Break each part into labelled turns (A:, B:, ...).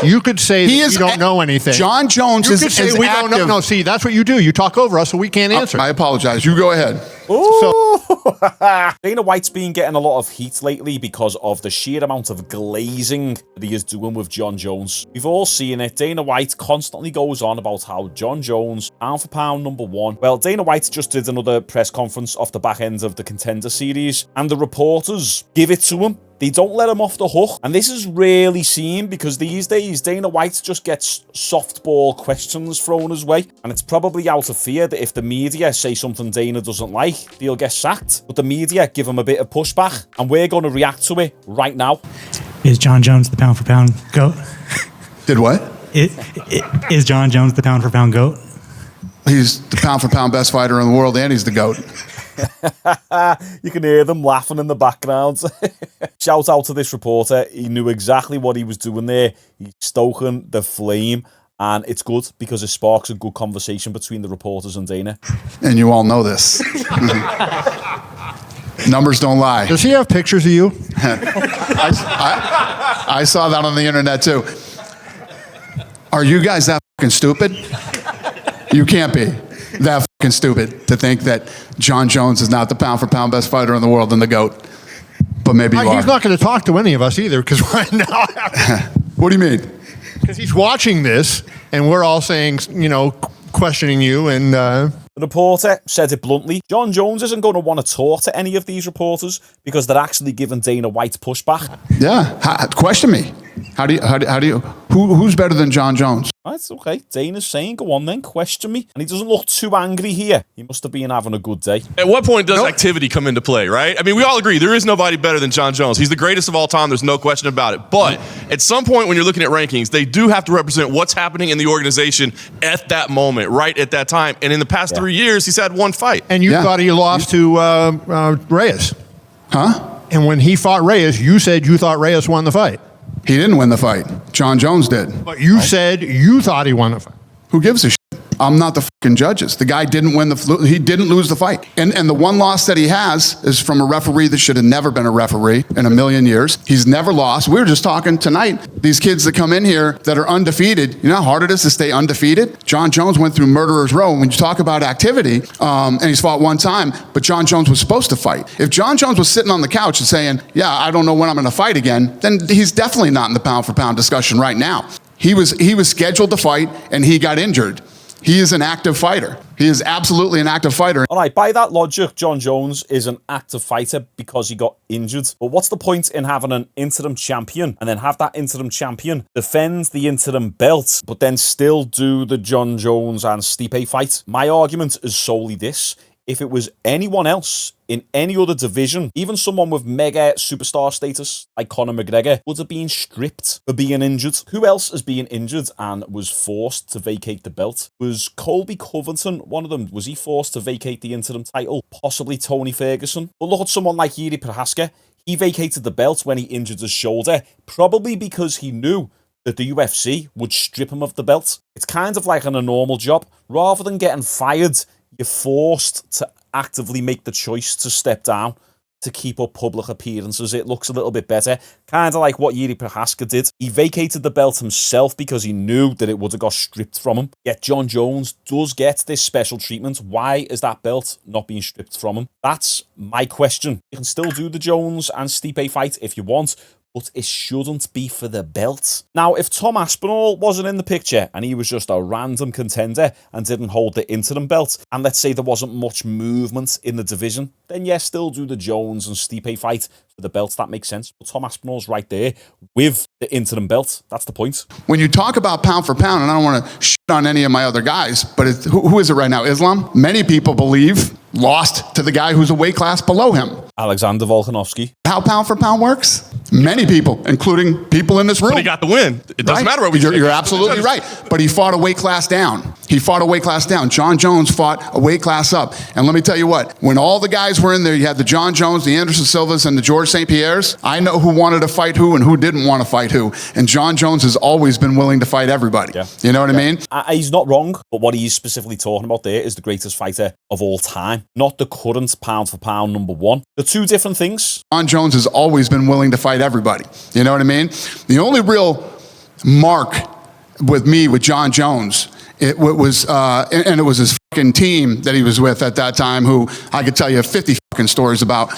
A: You could say you don't know anything.
B: John Jones is active.
A: We don't know. No, see, that's what you do. You talk over us, so we can't answer.
B: I apologize. You go ahead.
C: Dana White's been getting a lot of heat lately because of the sheer amount of glazing that he is doing with John Jones. We've all seen it. Dana White constantly goes on about how John Jones, pound for pound #1. Well, Dana White just did another press conference off the back end of the Contender Series, and the reporters give it to him. They don't let him off the hook. And this is rarely seen because these days Dana White just gets softball questions thrown his way. And it's probably out of fear that if the media say something Dana doesn't like, he'll get sacked. But the media give him a bit of pushback, and we're going to react to it right now.
D: Is John Jones the pound for pound GOAT?
B: Did what?
D: Is John Jones the pound for pound GOAT?
B: He's the pound for pound best fighter in the world, and he's the GOAT.
C: You can hear them laughing in the background. Shout out to this reporter. He knew exactly what he was doing there. He's stoking the flame, and it's good because it sparks a good conversation between the reporters and Dana.
B: And you all know this. Numbers don't lie.
A: Does he have pictures of you?
B: I saw that on the internet too. Are you guys that fucking stupid? You can't be that fucking stupid to think that John Jones is not the pound for pound best fighter in the world and the GOAT. But maybe you are.
A: He's not going to talk to any of us either, because right now...
B: What do you mean?
A: Because he's watching this, and we're all saying, questioning you, and...
C: The reporter said it bluntly. John Jones isn't going to want to talk to any of these reporters because they're actually giving Dana White pushback.
B: Yeah, question me. Who's better than John Jones?
C: That's okay. Dana's saying, go on then, question me. And he doesn't look too angry here. He must have been having a good day.
E: At what point does activity come into play, right? I mean, we all agree there is nobody better than John Jones. He's the greatest of all time. There's no question about it. But at some point when you're looking at rankings, they do have to represent what's happening in the organization at that moment, right at that time. And in the past 3 years, he's had one fight.
A: And you thought he lost to Reyes.
B: Huh?
A: And when he fought Reyes, you said you thought Reyes won the fight.
B: He didn't win the fight. John Jones did.
A: But you said you thought he won the fight.
B: Who gives a shit? I'm not the fucking judges. The guy didn't win he didn't lose the fight. And the one loss that he has is from a referee that should have never been a referee in a million years. He's never lost. We were just talking tonight. These kids that come in here that are undefeated, you know how hard it is to stay undefeated? John Jones went through murderer's row. When you talk about activity, and he's fought one time, but John Jones was supposed to fight. If John Jones was sitting on the couch and saying, yeah, I don't know when I'm going to fight again, then he's definitely not in the pound for pound discussion right now. He was scheduled to fight and he got injured. He is an active fighter. He is absolutely an active fighter.
C: All right, by that logic, John Jones is an active fighter because he got injured. But what's the point in having an interim champion and then have that interim champion defend the interim belt, but then still do the John Jones and Stipe fight? My argument is solely this. If it was anyone else in any other division, even someone with mega superstar status like Conor McGregor would have been stripped for being injured. Who else is being injured and was forced to vacate the belt? Was Colby Covington one of them? Was he forced to vacate the interim title? Possibly Tony Ferguson. But look at someone like Yuri Prohaska. He vacated the belt when he injured his shoulder, probably because he knew that the UFC would strip him of the belt. It's kind of like in a normal job. Rather than getting fired, you're forced to actively make the choice to step down to keep up public appearances. It looks a little bit better. Kind of like what Yuri Prohaska did. He vacated the belt himself because he knew that it would have got stripped from him. Yet John Jones does get this special treatment. Why is that belt not being stripped from him? That's my question. You can still do the Jones and Stipe fight if you want, but it shouldn't be for the belt. Now, if Tom Aspinall wasn't in the picture and he was just a random contender and didn't hold the interim belt, and let's say there wasn't much movement in the division, then yes, still do the Jones and Stipe fight for the belt. That makes sense. But Tom Aspinall's right there with the interim belt. That's the point.
B: When you talk about pound for pound, and I don't want to shit on any of my other guys, but who is it right now? Islam? Many people believe lost to the guy who's a weight class below him.
C: Alexander Volkanovski.
B: How pound for pound works? Many people, including people in this room.
E: But he got the win. It doesn't matter what we
B: You're absolutely right. But he fought a weight class down. John Jones fought a weight class up. And let me tell you what, when all the guys were in there, you had the John Jones, the Anderson Silvas, and the George St. Pierres. I know who wanted to fight who and who didn't want to fight who. And John Jones has always been willing to fight everybody. Yeah. You know what I mean?
C: He's not wrong, but what he's specifically talking about there is the greatest fighter of all time, not the current pound for pound #1. They're two different things.
B: John Jones has always been willing to fight everybody. You know what I mean? The only real mark with me, with John Jones. It was, and it was his fucking team that he was with at that time, who I could tell you 50 fucking stories about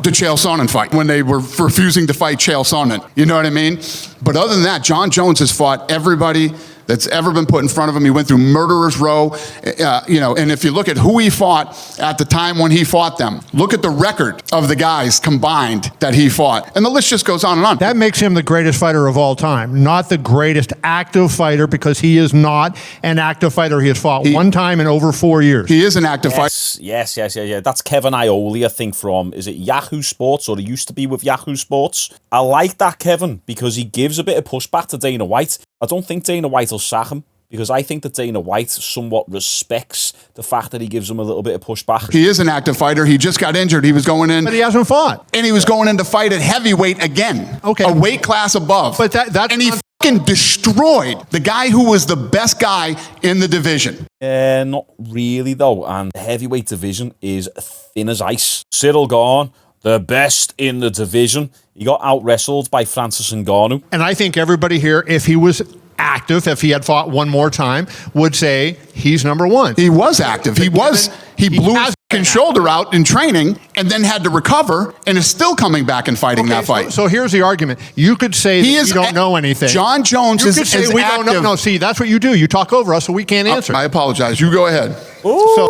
B: the Chael Sonnen fight, when they were refusing to fight Chael Sonnen. You know what I mean? But other than that, John Jones has fought everybody that's ever been put in front of him. He went through murderer's row, and if you look at who he fought at the time when he fought them, look at the record of the guys combined that he fought. And the list just goes on and on.
A: That makes him the greatest fighter of all time, not the greatest active fighter, because he is not an active fighter. He has fought one time in over 4 years.
B: He is an active fighter.
C: Yes. That's Kevin Ioli, I think, from, is it Yahoo Sports, or he used to be with Yahoo Sports. I like that, Kevin, because he gives a bit of pushback to Dana White. I don't think Dana White will sack him, because I think that Dana White somewhat respects the fact that he gives him a little bit of pushback.
B: He is an active fighter. He just got injured. He was going in.
A: But he hasn't fought.
B: And he was going in to fight at heavyweight again.
A: Okay.
B: A weight class above.
A: But that's
B: and he fucking destroyed the guy who was the best guy in the division.
C: Not really, though. And the heavyweight division is thin as ice. Cyril Gane, the best in the division. He got out-wrestled by Francis Ngannou.
A: And I think everybody here, if he was active, if he had fought one more time, would say he's number one.
B: He was active. He blew his fucking shoulder out in training and then had to recover and is still coming back and fighting that fight.
A: So here's the argument. You could say you don't know anything.
B: John Jones
A: you could say we
B: active.
A: don't know. No, see, that's what you do. You talk over us, so we can't answer.
B: I apologize. You go ahead.
C: Ooh.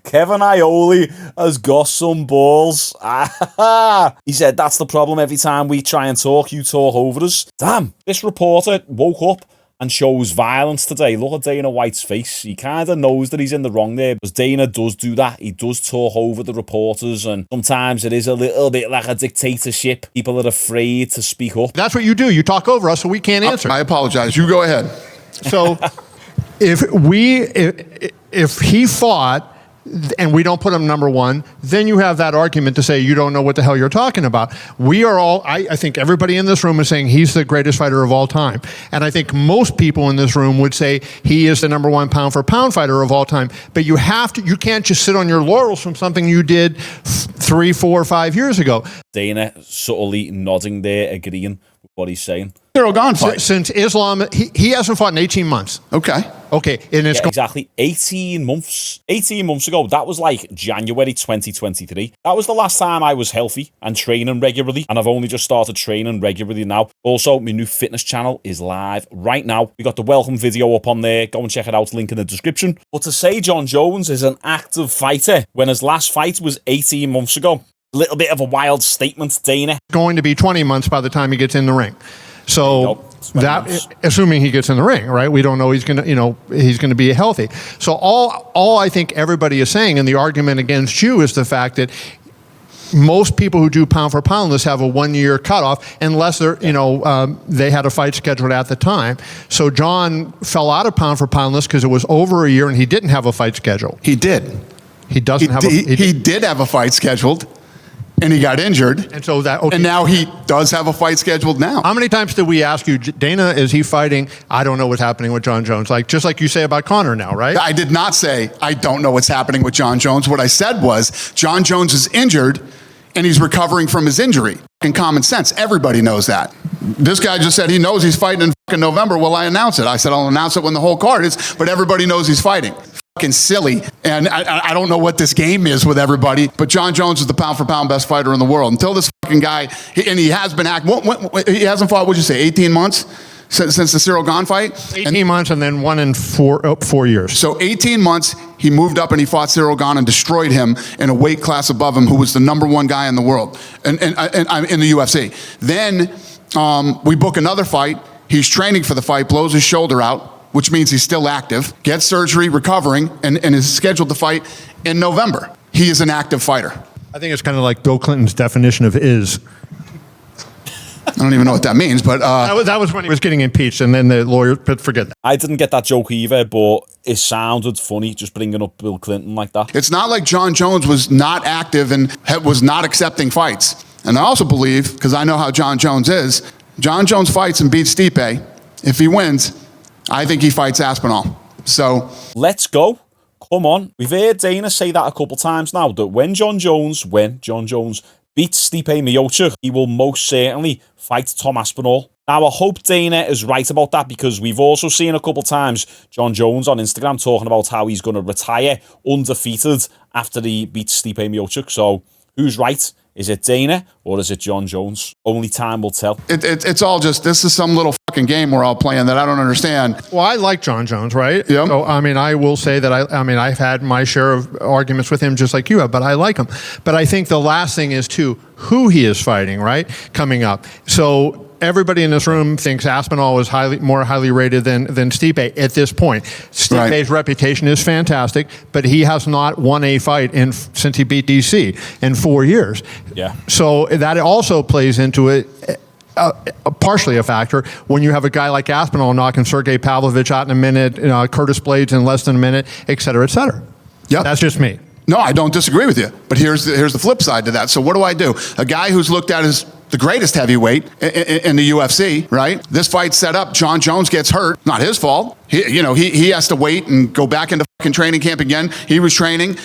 C: Kevin Ioli has got some balls. He said, that's the problem. Every time we try and talk, you talk over us. Damn, this reporter woke up and shows violence today. Look at Dana White's face. He kind of knows that he's in the wrong there, because Dana does do that. He does talk over the reporters, and sometimes it is a little bit like a dictatorship. People are afraid to speak up.
A: That's what you do. You talk over us, so we can't answer.
B: I apologize. You go ahead.
A: So if he fought and we don't put him number one, then you have that argument to say you don't know what the hell you're talking about. We are all, I think everybody in this room is saying he's the greatest fighter of all time. And I think most people in this room would say he is the number one pound for pound fighter of all time. But you can't just sit on your laurels from something you did 3, 4, 5 years ago.
C: Dana subtly nodding there, agreeing with what he's saying.
B: Cyril Gane fight.
A: Since Islam, he hasn't fought in 18 months.
B: Okay.
A: And it's
C: exactly 18 months. 18 months ago, that was like January 2023. That was the last time I was healthy and training regularly, and I've only just started training regularly now. Also, my new fitness channel is live right now. We got the welcome video up on there. Go and check it out, link in the description. But to say John Jones is an active fighter when his last fight was 18 months ago, a little bit of a wild statement, Dana.
A: Going to be 20 months by the time he gets in the ring. So assuming he gets in the ring, right? We don't know he's going to be healthy. So all I think everybody is saying, and the argument against you, is the fact that most people who do pound for pound lists have a 1 year cutoff, unless they're, they had a fight scheduled at the time. So John fell out of pound for pound list because it was over a year and he didn't have a fight scheduled.
B: He did.
A: He doesn't have.
B: He did have a fight scheduled. And he got injured.
A: And so
B: and now he does have a fight scheduled now.
A: How many times did we ask you, Dana, is he fighting? I don't know what's happening with John Jones. Just like you say about Conor now, right?
B: I did not say, I don't know what's happening with John Jones. What I said was, John Jones is injured and he's recovering from his injury. In common sense, everybody knows that. This guy just said he knows he's fighting in fucking November. Will I announce it? I said, I'll announce it when the whole card is, but everybody knows he's fighting. Fucking silly. And I don't know what this game is with everybody, but John Jones is the pound for pound best fighter in the world. Until this fucking guy, and he has been he hasn't fought, what'd you say, 18 months? Since the Cyril Gane fight?
A: 18 months and then 1 in 4 years.
B: So 18 months, he moved up and he fought Cyril Gane and destroyed him in a weight class above him, who was the number one guy in the world, and in the UFC. Then we book another fight. He's training for the fight, blows his shoulder out, which means he's still active, gets surgery, recovering, and is scheduled to fight in November. He is an active fighter.
A: I think it's kind of like Bill Clinton's definition of is.
B: I don't even know what that means, but...
A: that was when he was getting impeached, and then the lawyer, but forget that.
C: I didn't get that joke either, but it sounded funny just bringing up Bill Clinton like that.
B: It's not like John Jones was not active and was not accepting fights. And I also believe, because I know how John Jones is, John Jones fights and beats Stipe. If he wins, I think he fights Aspinall. So...
C: Let's go. Come on. We've heard Dana say that a couple times now, that when John Jones beats Stipe Miocic, he will most certainly fight Tom Aspinall. Now, I hope Dana is right about that, because we've also seen a couple times Jon Jones on Instagram talking about how he's going to retire undefeated after he beats Stipe Miocic. So who's right? Is it Dana or is it Jon Jones? Only time will tell.
B: It's all just, this is some little fucking game we're all playing that I don't understand.
A: Well, I like Jon Jones, right?
B: Yeah.
A: So, I mean, I will say that I've had my share of arguments with him just like you have, but I like him. But I think the last thing is, too, who he is fighting, right? Coming up. So everybody in this room thinks Aspinall is more highly rated than Stipe at this point. Stipe's reputation is fantastic, but he has not won a fight since he beat DC in 4 years.
C: Yeah.
A: So that also plays into it. Partially a factor when you have a guy like Aspinall knocking Sergey Pavlovich out in a minute, Curtis Blades in less than a minute, et cetera, et cetera.
B: Yep.
A: That's just me.
B: No, I don't disagree with you. But here's the flip side to that. So what do? A guy who's looked at as the greatest heavyweight in the UFC, right? This fight's set up. Jon Jones gets hurt. Not his fault. He has to wait and go back into fucking training camp again. He was training.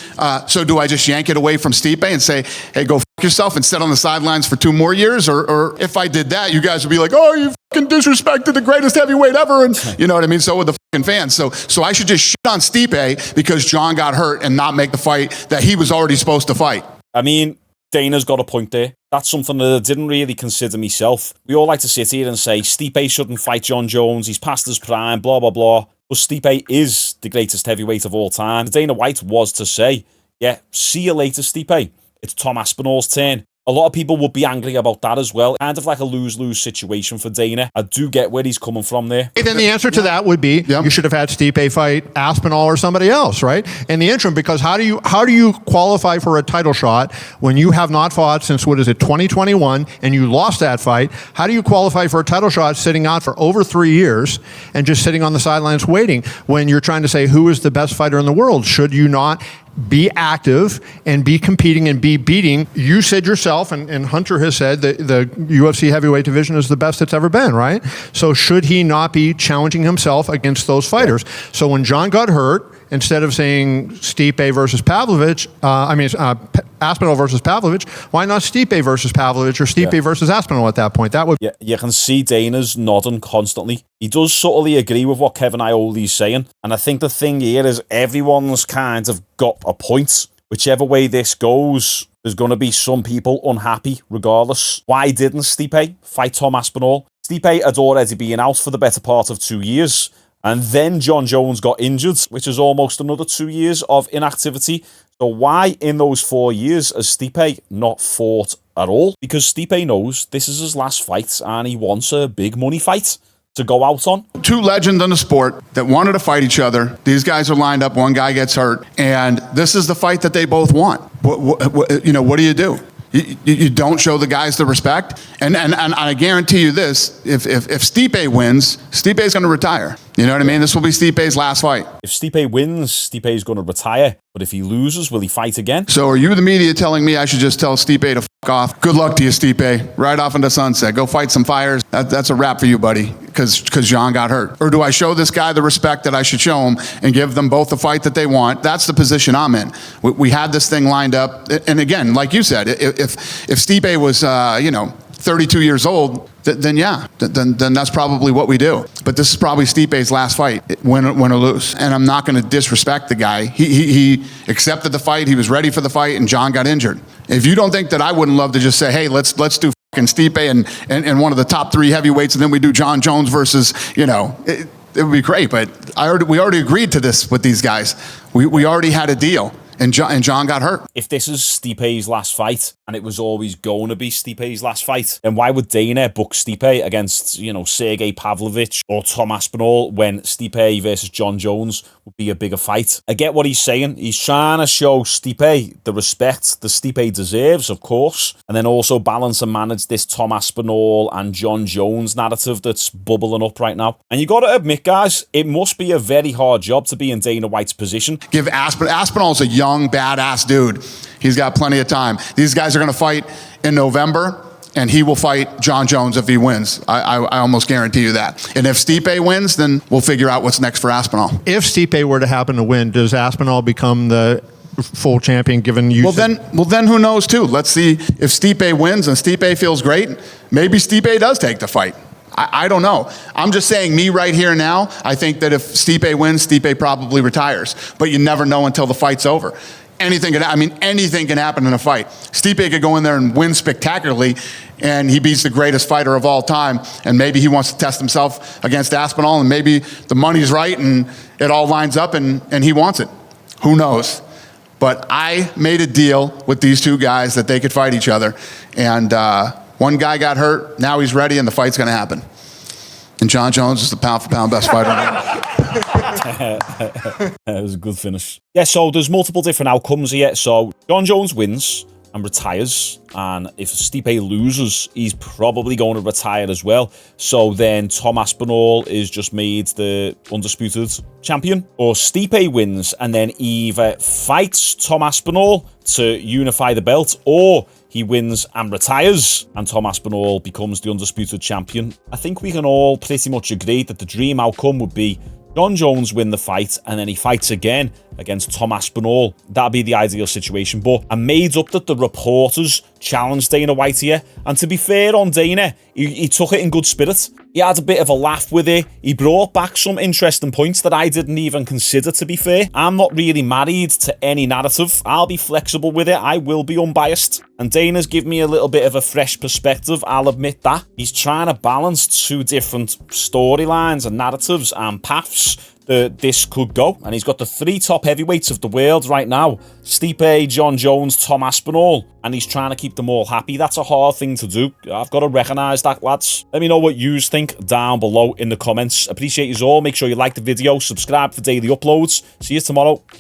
B: So do I just yank it away from Stipe and say, hey, go fuck yourself and sit on the sidelines for 2 more years? Or if I did that, you guys would be like, oh, you fucking disrespected the greatest heavyweight ever. And you know what I mean? So would the fucking fans. So I should just shit on Stipe because Jon got hurt and not make the fight that he was already supposed to fight.
C: I mean, Dana's got a point there. That's something that I didn't really consider myself. We all like to sit here and say Stipe shouldn't fight Jon Jones. He's past his prime, blah, blah, blah. But Stipe is the greatest heavyweight of all time. Dana White was to say, yeah, see you later, Stipe. It's Tom Aspinall's turn. A lot of people would be angry about that as well. Kind of like a lose-lose situation for Dana. I do get where he's coming from there.
A: Then the answer to that would be you should have had Stipe fight Aspinall or somebody else, right? In the interim, because how do you qualify for a title shot when you have not fought since 2021 and you lost that fight? How do you qualify for a title shot sitting out for over 3 years and just sitting on the sidelines waiting when you're trying to say who is the best fighter in the world? Should you not be active and be competing and be beating? You said yourself, and Hunter has said that the UFC heavyweight division is the best it's ever been, right? So should he not be challenging himself against those fighters? So when Jon got hurt, instead of saying Stipe versus Pavlovich, Aspinall versus Pavlovich, why not Stipe versus Pavlovich or Stipe versus Aspinall at that point? That would.
C: Yeah, you can see Dana's nodding constantly. He does subtly agree with what Kevin Ioli's saying. And I think the thing here is everyone's kind of got a point. Whichever way this goes, there's going to be some people unhappy regardless. Why didn't Stipe fight Tom Aspinall? Stipe had already been out for the better part of 2 years. And then Jon Jones got injured, which is almost another 2 years of inactivity. So why in those 4 years has Stipe not fought at all? Because Stipe knows this is his last fight and he wants a big money fight to go out on. 2
B: legends in the sport that wanted to fight each other. These guys are lined up. One guy gets hurt. And this is the fight that they both want. What do you do? You don't show the guys the respect. And I guarantee you this, if Stipe wins, Stipe's going to retire. You know what I mean? This will be Stipe's last fight.
C: If Stipe wins, Stipe's going to retire. But if he loses, will he fight again?
B: So are you the media telling me I should just tell Stipe to fuck off? Good luck to you, Stipe. Right off into sunset. Go fight some fires. That's a wrap for you, buddy, because Jon got hurt. Or do I show this guy the respect that I should show him and give them both the fight that they want? That's the position I'm in. We had this thing lined up. And again, like you said, if Stipe was, 32 years old, then that's probably what we do. But this is probably Stipe's last fight, win or lose. And I'm not going to disrespect the guy. He accepted the fight. He was ready for the fight, and Jon got injured. If you don't think that I wouldn't love to just say, hey, let's do fucking Stipe and one of the top 3 heavyweights, and then we do Jon Jones versus, it would be great. But we already agreed to this with these guys. We already had a deal. And Jon got hurt.
C: If this is Stipe's last fight, and it was always going to be Stipe's last fight, then why would Dana book Stipe against, Sergey Pavlovich or Tom Aspinall when Stipe versus Jon Jones would be a bigger fight? I get what he's saying. He's trying to show Stipe the respect that Stipe deserves, of course, and then also balance and manage this Tom Aspinall and Jon Jones narrative that's bubbling up right now. And you got to admit, guys, it must be a very hard job to be in Dana White's position.
B: Give Aspinall's a young, badass dude. He's got plenty of time. These guys are going to fight in November, and he will fight Jon Jones if he wins. I almost guarantee you that. And if Stipe wins, then we'll figure out what's next for Aspinall.
A: If Stipe were to happen to win, does Aspinall become the full champion given you?
B: Well, then who knows too? Let's see if Stipe wins and Stipe feels great. Maybe Stipe does take the fight. I don't know. I'm just saying, me right here now, I think that if Stipe wins, Stipe probably retires. But you never know until the fight's over. Anything can happen in a fight. Stipe could go in there and win spectacularly, and he beats the greatest fighter of all time, and maybe he wants to test himself against Aspinall, and maybe the money's right, and it all lines up, and he wants it. Who knows? But I made a deal with these two guys that they could fight each other, and one guy got hurt, now he's ready, and the fight's going to happen. And Shaun Jones is the pound-for-pound best fighter in the world.
C: It was a good finish. Yeah, so there's multiple different outcomes here. So Shaun Jones wins and retires, and if Stipe loses, he's probably going to retire as well. So then Tom Aspinall is just made the undisputed champion, or Stipe wins and then either fights Tom Aspinall to unify the belt, or he wins and retires, and Tom Aspinall becomes the undisputed champion. I think we can all pretty much agree that the dream outcome would be Shaun Jones win the fight, and then he fights again against Tom Aspinall. That'd be the ideal situation. But I made up that the reporters challenged Dana White here, and to be fair on Dana, he took it in good spirit. He had a bit of a laugh with it. He brought back some interesting points that I didn't even consider, to be fair. I'm not really married to any narrative. I'll be flexible with it. I will be unbiased. And Dana's given me a little bit of a fresh perspective, I'll admit that. He's trying to balance two different storylines and narratives and paths that this could go. And he's got the three top heavyweights of the world right now: Stipe, Shaun Jones, Tom Aspinall, and he's trying to keep them all happy. That's a hard thing to do. I've got to recognise that, lads. Let me know what you think down below in the comments. Appreciate you all. Make sure you like the video, subscribe for daily uploads. See you tomorrow.